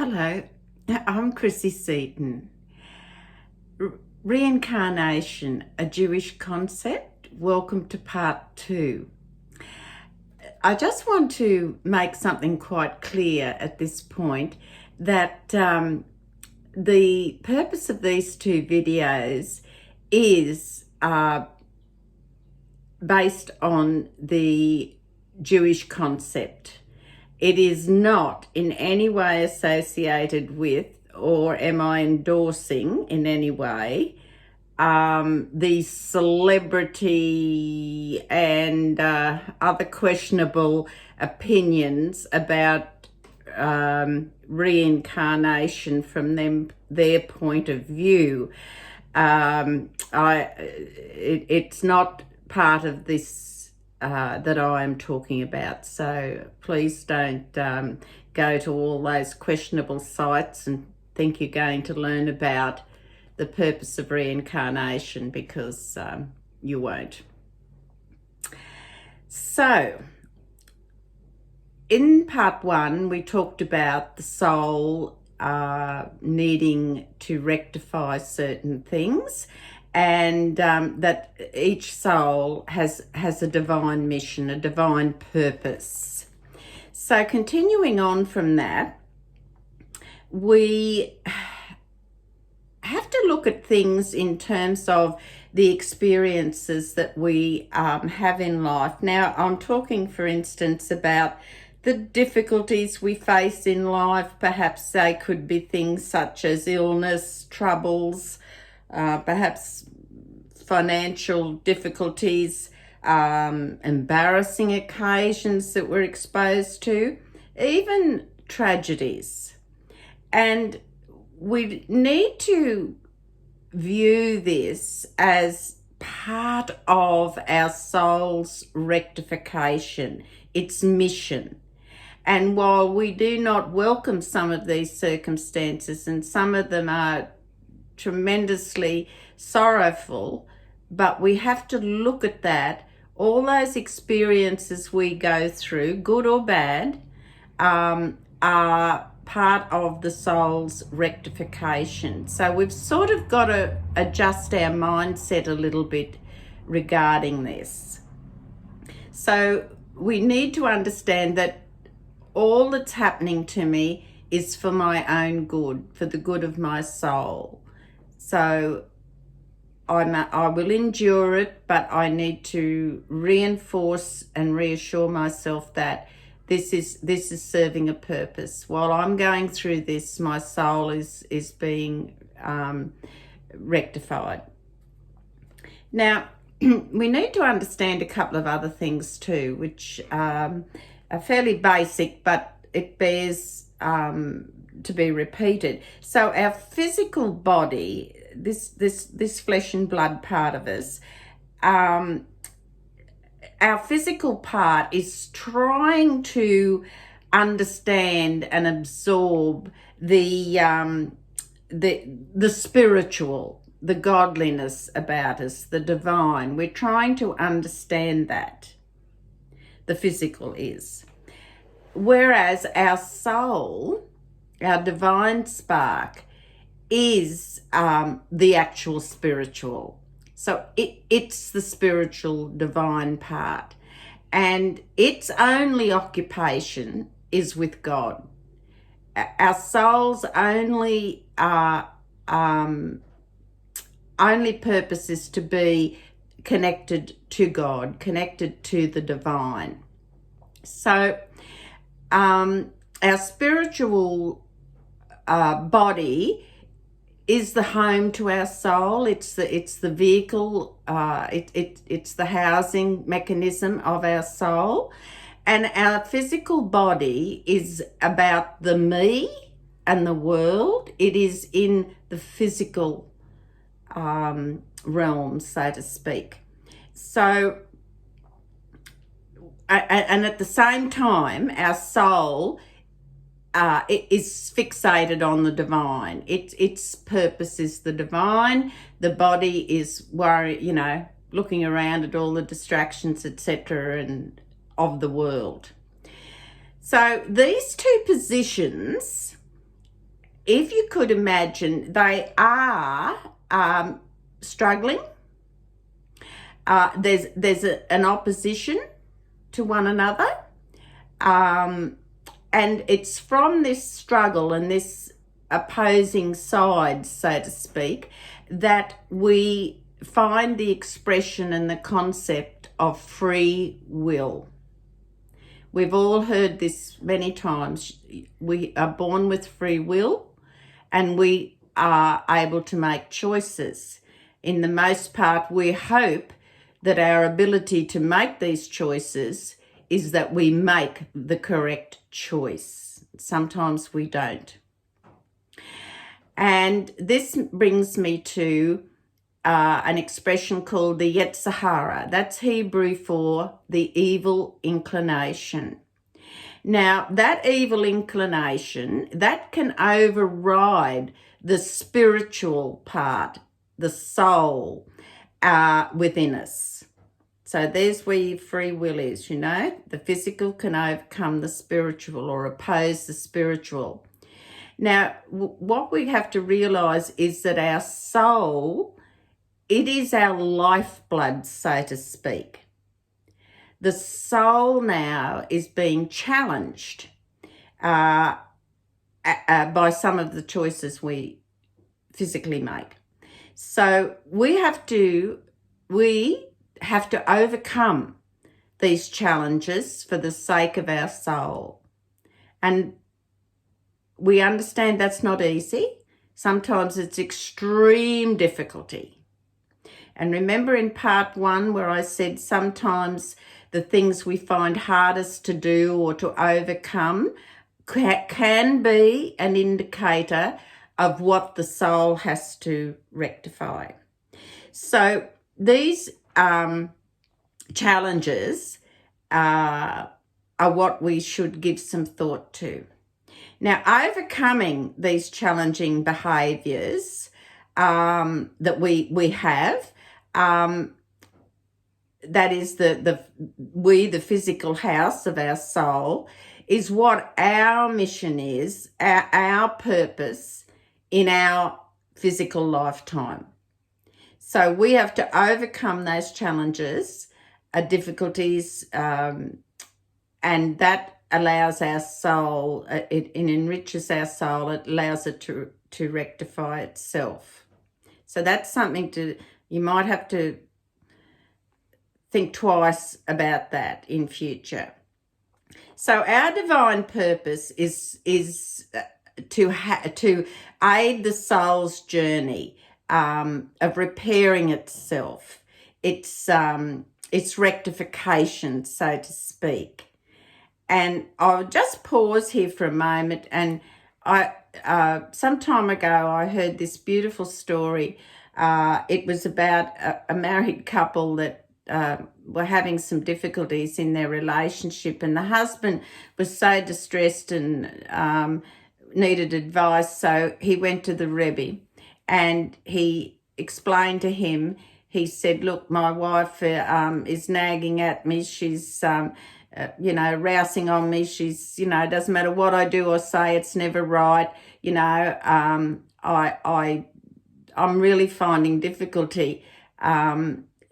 Hello, I'm Chrissy Seaton. Reincarnation, a Jewish concept. Welcome to part 2. I just want to make something quite clear at this point that the purpose of these 2 videos is based on the Jewish concept. It is not in any way associated with, or am I endorsing in any way, the celebrity and other questionable opinions about reincarnation from their point of view. It's not part of this that I am talking about. So please don't go to all those questionable sites and think you're going to learn about the purpose of reincarnation, because you won't. So in part 1, we talked about the soul needing to rectify certain things, and that each soul has a divine mission, a divine purpose. So continuing on from that, we have to look at things in terms of the experiences that we have in life. Now, I'm talking, for instance, about the difficulties we face in life. Perhaps they could be things such as illness, troubles, perhaps financial difficulties, embarrassing occasions that we're exposed to, even tragedies. And we need to view this as part of our soul's rectification, its mission. And while we do not welcome some of these circumstances, and some of them are tremendously sorrowful, but we have to look at that. All those experiences we go through, good or bad, are part of the soul's rectification. So we've sort of got to adjust our mindset a little bit regarding this. So we need to understand that all that's happening to me is for my own good, for the good of my soul. So I will endure it, but I need to reinforce and reassure myself that this is serving a purpose. While I'm going through this, my soul is being rectified. Now, we need to understand a couple of other things too, which are fairly basic, but it bears to be repeated. So our physical body, this flesh and blood part of us, our physical part is trying to understand and absorb the spiritual, the godliness about us, the divine. We're trying to understand that. The physical is. Whereas our soul, our divine spark, is the actual spiritual. So it's the spiritual divine part, and its only occupation is with God. Our soul's only purpose is to be connected to God, connected to the divine. So our spiritual body is the home to our soul. It's the vehicle. It's the housing mechanism of our soul, and our physical body is about the me and the world. It is in the physical realm, so to speak. So, and at the same time, our soul it is fixated on the divine. Its purpose is the divine. The body is looking around at all the distractions, etc., and of the world. So these 2 positions if you could imagine, they are struggling. There's an opposition to one another. And it's from this struggle and this opposing sides, so to speak, that we find the expression and the concept of free will. We've all heard this many times. We are born with free will and we are able to make choices. In the most part, we hope that our ability to make these choices is that we make the correct choice. Sometimes we don't. And this brings me to an expression called the Sahara. That's Hebrew for the evil inclination. Now, that evil inclination, that can override the spiritual part, the soul within us. So there's where your free will is, you know. The physical can overcome the spiritual or oppose the spiritual. Now, what we have to realize is that our soul, it is our lifeblood, so to speak. The soul now is being challenged by some of the choices we physically make. So we have to overcome these challenges for the sake of our soul. And we understand that's not easy. Sometimes it's extreme difficulty. And remember in part 1 where I said sometimes the things we find hardest to do or to overcome can be an indicator of what the soul has to rectify. So these challenges are what we should give some thought to. Now, overcoming these challenging behaviours that we have, that is the physical house of our soul, is what our mission is, our purpose in our physical lifetime. So we have to overcome those challenges, difficulties, and that allows our soul, it enriches our soul, it allows it to rectify itself. So that's something you might have to think twice about that in future. So our divine purpose is to aid the soul's journey of repairing itself, its rectification, so to speak. And I'll just pause here for a moment. And some time ago I heard this beautiful story. It was about a married couple that were having some difficulties in their relationship, and the husband was so distressed and needed advice. So he went to the Rebbe and he explained to him. He said, look, my wife is nagging at me. She's rousing on me. She's, it doesn't matter what I do or say, it's never right. I'm really finding difficulty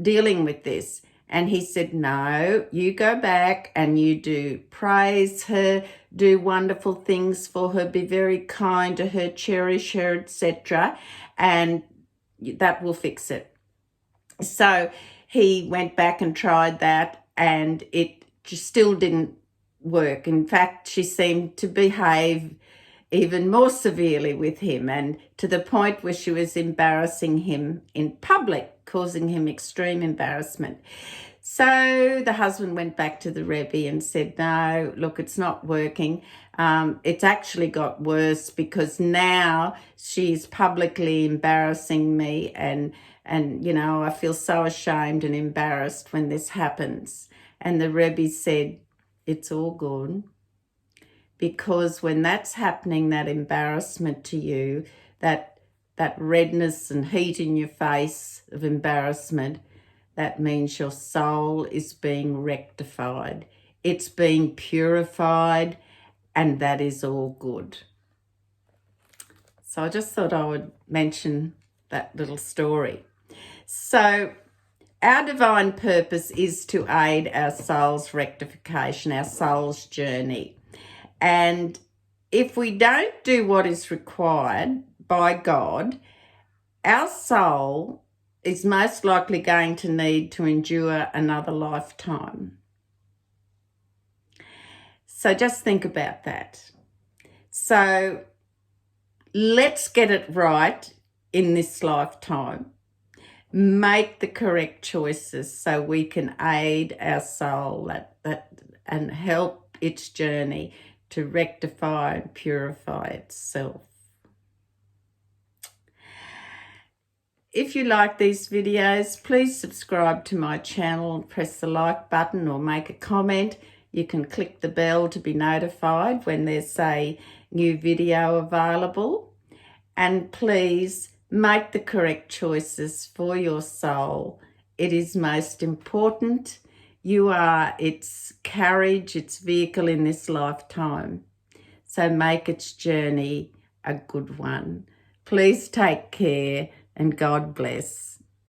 dealing with this. And he said, no, you go back and you do praise her, do wonderful things for her, be very kind to her, cherish her, etc. And that will fix it. So he went back and tried that, and it just still didn't work. In fact, she seemed to behave even more severely with him, and to the point where she was embarrassing him in public, causing him extreme embarrassment. So the husband went back to the Rebbe and said, no, look, it's not working. It's actually got worse because now she's publicly embarrassing me, and I feel so ashamed and embarrassed when this happens. And the Rebbe said, it's all good, because when that's happening, that embarrassment to you, that redness and heat in your face of embarrassment, that means your soul is being rectified. It's being purified, and that is all good. So I just thought I would mention that little story. So our divine purpose is to aid our soul's rectification, our soul's journey. And if we don't do what is required by God, our soul is most likely going to need to endure another lifetime. So just think about that. So let's get it right in this lifetime. Make the correct choices so we can aid our soul and help its journey to rectify and purify itself. If you like these videos, please subscribe to my channel and press the like button or make a comment. You can click the bell to be notified when there's a new video available. And please make the correct choices for your soul. It is most important. You are its carriage, its vehicle in this lifetime. So make its journey a good one. Please take care and God bless.